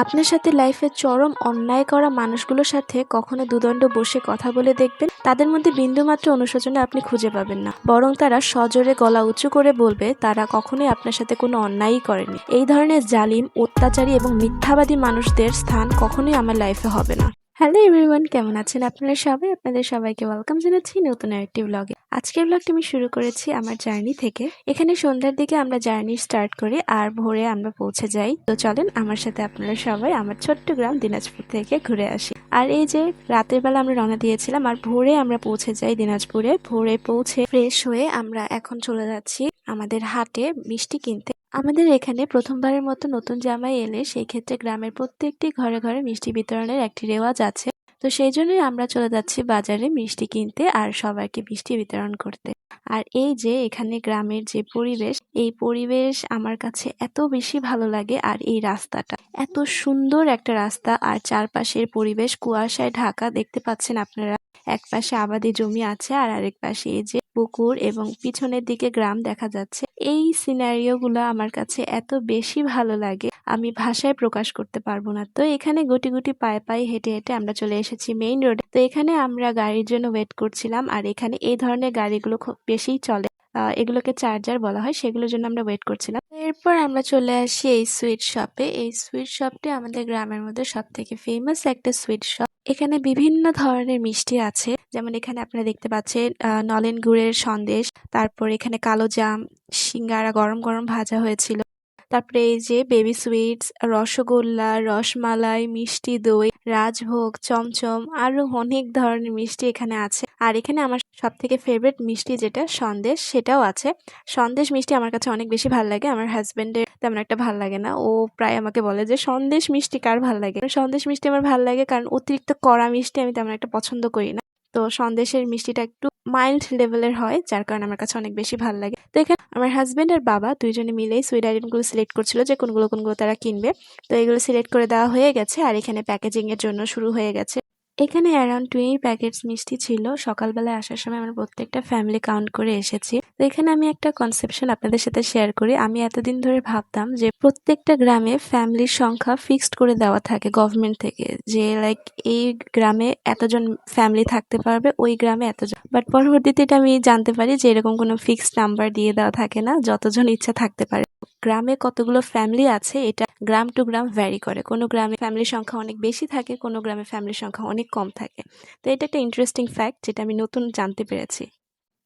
আপনার সাথে লাইফে চরম অন্যায় করা মানুষগুলোর সাথে কখনো দুদণ্ড বসে কথা বলে দেখবেন। তাদের মধ্যে বিন্দুমাত্র অনুশোচনা আপনি খুঁজে পাবেন না, বরং তারা সজোরে গলা উঁচু করে বলবে তারা কখনোই আপনার সাথে কোনো অন্যায়ই করেনি। এই ধরনের জালিম, অত্যাচারী এবং মিথ্যাবাদী মানুষদের স্থান কখনোই আমার লাইফে হবে না। হ্যালো এভরিওয়ান, কেমন আছেন আপনারা সবাই? আপনাদের সবাইকে ওয়েলকাম জানাচ্ছি নতুন আরেকটি ব্লগে। আজকের ব্লগটি আমি শুরু করেছি আমার জার্নি থেকে। এখানে সন্ধ্যার দিকে আমরা জার্নি স্টার্ট করি আর ভোরে আমরা পৌঁছে যাই। তো চলেন আমার সাথে আপনারা সবাই আমার ছোট্ট গ্রাম দিনাজপুর থেকে ঘুরে আসি। আর এই যে রাতের বেলা আমরা রওনা দিয়েছিলাম আর ভোরে আমরা পৌঁছে যাই দিনাজপুরে। ভোরে পৌঁছে ফ্রেশ হয়ে আমরা এখন চলে যাচ্ছি আমাদের হাটে মিষ্টি কিনতে। আমাদের এখানে প্রথমবারের মতো নতুন জামাই এলে সেই ক্ষেত্রে গ্রামের প্রত্যেকটি ঘরে ঘরে মিষ্টি বিতরণের একটি রেওয়াজ আছে। তো সেই জন্যই আমরা চলে যাচ্ছি বাজারে মিষ্টি কিনতে আর সবাইকে মিষ্টি বিতরণ করতে। আর এই যে এখানে গ্রামের যে পরিবেশ, এই পরিবেশ আমার কাছে এত বেশি ভালো লাগে। আর এই রাস্তাটা এত সুন্দর একটা রাস্তা আর চারপাশের পরিবেশ কুয়াশায় ঢাকা, দেখতে পাচ্ছেন আপনারা। এক পাশে আবাদি জমি আছে আর আরেক পাশে এই যে পুকুর এবং পিছনের দিকে গ্রাম দেখা যাচ্ছে। এই সিনারিও গুলো আমার কাছে এত বেশি ভালো লাগে, আমি ভাষায় প্রকাশ করতে পারবো না। তো এখানে গুটি গুটি পায়ে পায়ে হেঁটে হেঁটে আমরা চলে এসেছি মেইন রোডে। তো এখানে আমরা গাড়ির জন্য ওয়েট করছিলাম আর এখানে এই ধরনের গাড়িগুলো খুব বেশিই চলে, এগুলোকে চার্জার বলা হয়, সেগুলোর জন্য আমরা ওয়েট করছিলাম। এরপর আমরা চলে আসি এই সুইট শপে। এই সুইট শপটি আমাদের গ্রামের মধ্যে সব থেকে ফেমাস একটা সুইট শপ। এখানে বিভিন্ন ধরনের মিষ্টি আছে, যেমন এখানে আপনারা দেখতে পাচ্ছেন নলেন গুড়ের সন্দেশ, তারপর এখানে কালো জাম, সিঙ্গারা গরম গরম ভাজা হয়েছিল, তারপরে এই যে বেবি সুইটস, রসগোল্লা, রসমালাই, মিষ্টি দই, রাজভোগ, চমচম, আরো অনেক ধরনের মিষ্টি এখানে আছে। আর এখানে আমার সব থেকে ফেভারিট মিষ্টি যেটা সন্দেশ, সেটাও আছে। সন্দেশ মিষ্টি আমার কাছে অনেক বেশি ভালো লাগে, আমার হাজবেন্ডের তেমন একটা ভালো লাগে না। ও প্রায় আমাকে বলে যে সন্দেশ মিষ্টি কার ভালো লাগে। সন্দেশ মিষ্টি আমার ভালো লাগে কারণ অতিরিক্ত কড়া মিষ্টি আমি তেমন একটা পছন্দ করি না। তো সন্দেশের মিষ্টিটা একটু মাইল্ড লেভেলের হয়, যার কারণে আমার কাছে অনেক বেশি ভালো লাগে। তো এখানে আমার হাজবেন্ড আর বাবা দুইজনে মিলেই সুইট আইটেমগুলো সিলেক্ট করছিল যে কোনগুলো কোনগুলো তারা কিনবে। তো এগুলো সিলেক্ট করে দেওয়া হয়ে গেছে আর এখানে প্যাকেজিং এর জন্য শুরু হয়ে গেছে। এখানে অ্যারাউন্ড 20 প্যাকেটস মিষ্টি ছিল। সকালবেলায় আসার সময় আমরা প্রত্যেকটা ফ্যামিলি কাউন্ট করে এসেছি। তো এখানে আমি একটা কনসেপশন আপনাদের সাথে শেয়ার করি। আমি এতদিন ধরে ভাবতাম যে প্রত্যেকটা গ্রামে ফ্যামিলির সংখ্যা ফিক্সড করে দেওয়া থাকে গভর্নমেন্ট থেকে, যে লাইক এই গ্রামে এতজন ফ্যামিলি থাকতে পারবে, ওই গ্রামে এতজন। বাট পরবর্তীতে এটা আমি জানতে পারি যে এরকম কোনো ফিক্সড নাম্বার দিয়ে দেওয়া থাকে না, যতজন ইচ্ছা থাকতে পারে। গ্রামে কতগুলো ফ্যামিলি আছে এটা গ্রাম টু গ্রাম ভ্যারি করে। কোনো গ্রামে ফ্যামিলির সংখ্যা অনেক বেশি থাকে, কোনো গ্রামে ফ্যামিলির সংখ্যা অনেক কম থাকে। তো এটা একটা ইন্টারেস্টিং ফ্যাক্ট যেটা আমি নতুন জানতে পেরেছি।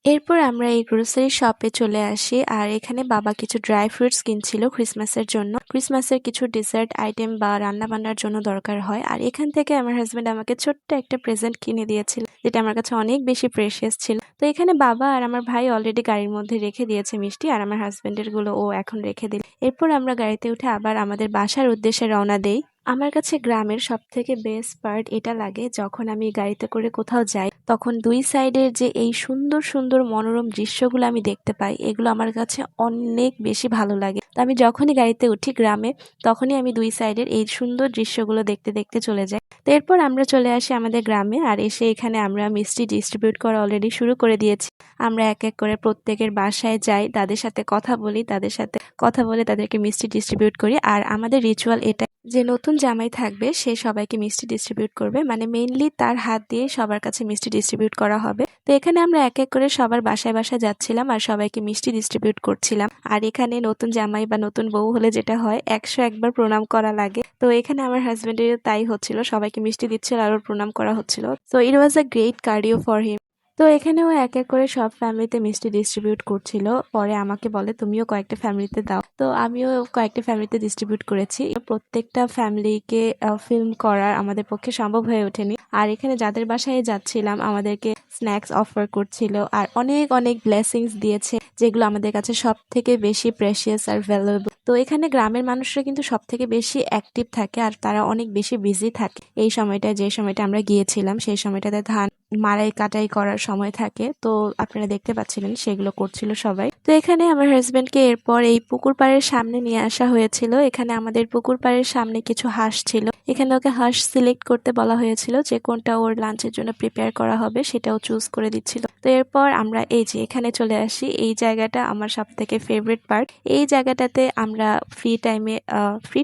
এরপর আমরা এই গ্রোসারি শপে চলে আসি আর এখানে বাবা কিছু ড্রাই ফ্রুটস কিনছিল ক্রিসমাসের জন্য। ক্রিসমাসের কিছু ডেজার্ট আইটেম বা রান্না বান্নার জন্য দরকার হয়। আর এখান থেকে আমার হাজবেন্ড আমাকে ছোট্ট একটা প্রেজেন্ট কিনে দিয়েছিল, যেটা আমার কাছে অনেক বেশি প্রেশিয়াস ছিল। তো এখানে বাবা আর আমার ভাই অলরেডি গাড়ির মধ্যে রেখে দিয়েছে মিষ্টি, আর আমার হাজবেন্ডের গুলো ও এখন রেখে দিল। এরপর আমরা গাড়িতে উঠে আবার আমাদের বাসার উদ্দেশ্যে রওনা দেই। আমার কাছে গ্রামের সব থেকে বেস্ট পার্ট এটা লাগে, যখন আমি গাড়িতে করে কোথাও যাই তখন দুই সাইডের যে এই সুন্দর সুন্দর মনোরম দৃশ্যগুলো আমি দেখতে পাই, এগুলো আমার কাছে অনেক বেশি ভালো লাগে। তো আমি যখনই গাড়িতে উঠি গ্রামে, তখনই আমি দুই সাইডের এই সুন্দর দৃশ্যগুলো দেখতে দেখতে চলে যাই। তো এরপর আমরা চলে আসি আমাদের গ্রামে আর এসে এখানে আমরা মিষ্টি ডিস্ট্রিবিউট করা অলরেডি শুরু করে দিয়েছি। আমরা এক এক করে প্রত্যেকের বাসায় যাই, তাদের সাথে কথা বলি, তাদের সাথে কথা বলে তাদেরকে মিষ্টি ডিস্ট্রিবিউট করি। আর আমাদের রিচুয়াল এটা যে নতুন জামাই থাকবে সে সবাইকে মিষ্টি ডিস্ট্রিবিউট করবে, মানে মেইনলি তার হাত দিয়ে সবার কাছে মিষ্টি ডিস্ট্রিবিউট করা হবে। তো এখানে আমরা এক এক করে সবার বাসায় বাসায় যাচ্ছিলাম আর সবাইকে মিষ্টি ডিস্ট্রিবিউট করছিলাম। আর এখানে নতুন জামাই বা নতুন বউ হলে যেটা হয় 101 বার প্রণাম করা লাগে। তো এখানে আমার হাজবেন্ডের তাই হচ্ছিল, সবাইকে মিষ্টি দিচ্ছিল আর ওর প্রণাম করা হচ্ছিল। So it was a great cardio for him. তো এখানেও এক এক করে সব ফ্যামিলিতে মিষ্টি ডিস্ট্রিবিউট করছিল। পরে আমাকে বলে তুমিও কয়েকটা ফ্যামিলিতে দাও। তো আমিও কয়েকটা ফ্যামিলিতে ডিস্ট্রিবিউট করেছি। প্রত্যেকটা ফ্যামিলিকে ফিল্ম করার আমাদের পক্ষে সম্ভব হয়ে ওঠেনি। আর এখানে যাদের বাসায় যাচ্ছিলাম আমাদেরকে স্ন্যাক্স অফার করছিল আর অনেক অনেক ব্লেসিংস দিয়েছে, যেগুলো আমাদের কাছে সব থেকে বেশি প্রেশিয়াস আর ভ্যালুয়েবল। তো এখানে গ্রামের মানুষরা কিন্তু সব থেকে বেশি অ্যাক্টিভ থাকে আর তারা অনেক বেশি বিজি থাকে। এই সময়টা, যে সময়টা আমরা গিয়েছিলাম সেই সময়টাতে ধান মাড়াই কাটাই করার সময় থাকে। তো আপনারা দেখতে পাচ্ছিলেন সেগুলো করছিল সবাই। তো এখানে আমার হাজবেন্ডকে এরপর এই পুকুর পাড়ের সামনে নিয়ে আসা হয়েছিল। এখানে আমাদের পুকুর পাড়ের সামনে কিছু হাঁস ছিল, এখানে ওকে হাঁস সিলেক্ট করতে বলা হয়েছিল যে কোনটা ওর লাঞ্চের জন্য প্রিপেয়ার করা হবে সেটাও চুজ করে দিচ্ছিল। তো এরপর আমরা এই যে এখানে চলে আসি। এই জায়গাটা আমার সব থেকে ফেভারিট পার্ট। এই জায়গাটাতে আমরা ফ্রি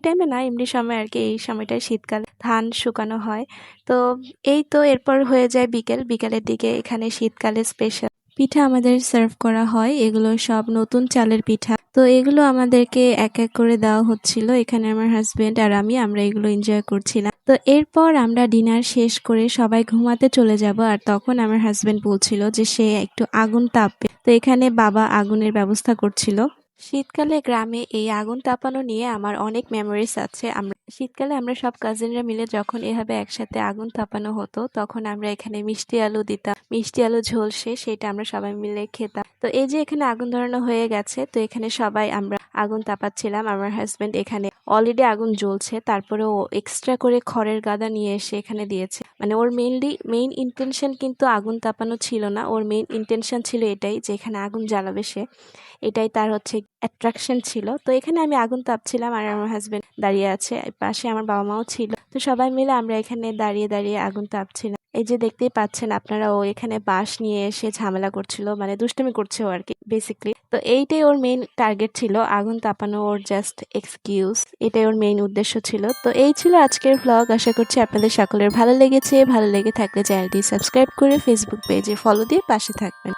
টাইমে না, এমনি সময় আর কি, এই সময়টায় শীতকালে ধান শুকানো হয়। তো এই তো এরপর হয়ে যায় বিকেলের দিকে এখানে শীতকালে স্পেশাল পিঠা আমাদের সার্ভ করা হয়। এগুলো সব নতুন চালের পিঠা। তো এগুলো আমাদেরকে এক এক করে দেওয়া হচ্ছিল। এখানে আমার হাজবেন্ড আর আমরা এগুলো এনজয় করছিলাম। তো এরপর আমরা ডিনার শেষ করে সবাই ঘুমাতে চলে যাব। আর তখন আমার হাজবেন্ড বলছিল যে সে একটু আগুন তাপবে। তো এখানে বাবা আগুনের ব্যবস্থা করছিল। শীতকালে গ্রামে এই আগুন তাপানো নিয়ে আমার অনেক মেমোরিজ আছে। শীতকালে আমরা সব কাজিনরা মিলে যখন এভাবে একসাথে আগুন তাপানো হতো তখন আমরা এখানে মিষ্টি আলু দিতাম, মিষ্টি আলু ঝলসে সেটা আমরা সবাই মিলে খেতাম। তো এই যে এখানে আগুন ধরানো হয়ে গেছে, তো এখানে সবাই আমরা আগুন তাপাচ্ছিলাম। আমার হাজবেন্ড এখানে অলরেডি আগুন জ্বলছে, তারপরে ও এক্সট্রা করে খড়ের গাদা নিয়ে এসে এখানে দিয়েছে। মানে ওর মেইন ইন্টেনশন কিন্তু আগুন তাপানো ছিল না, ওর মেইন ইন্টেনশন ছিল এটাই যে এখানে আগুন জ্বালাবে সে, এটাই তার হচ্ছে অ্যাট্রাকশন ছিল। তো এখানে আমি আগুন তাপছিলাম আর আমার হাজবেন্ড দাঁড়িয়ে আছে, পাশে আমার বাবা মাও ছিল। তো সবাই মিলে আমরা এখানে দাঁড়িয়ে দাঁড়িয়ে আগুন তাপছিলাম। এই যে দেখতেই পাচ্ছেন আপনারা, ও এখানে বাঁশ নিয়ে এসে ঝামেলা করছিল, মানে দুষ্টুমি করছে ও আর কি বেসিকলি। তো এইটাই ওর মেইন টার্গেট ছিল, আগুন তাপানো ওর জাস্ট এক্সকিউজ, এটাই ওর মেইন উদ্দেশ্য ছিল। তো এই ছিল আজকের ভ্লগ। আশা করছি আপনাদের সকলের ভালো লেগেছে। ভালো লেগে থাকলে চ্যানেলটি সাবস্ক্রাইব করে ফেসবুক পেজে ফলো দিয়ে পাশে থাকবেন।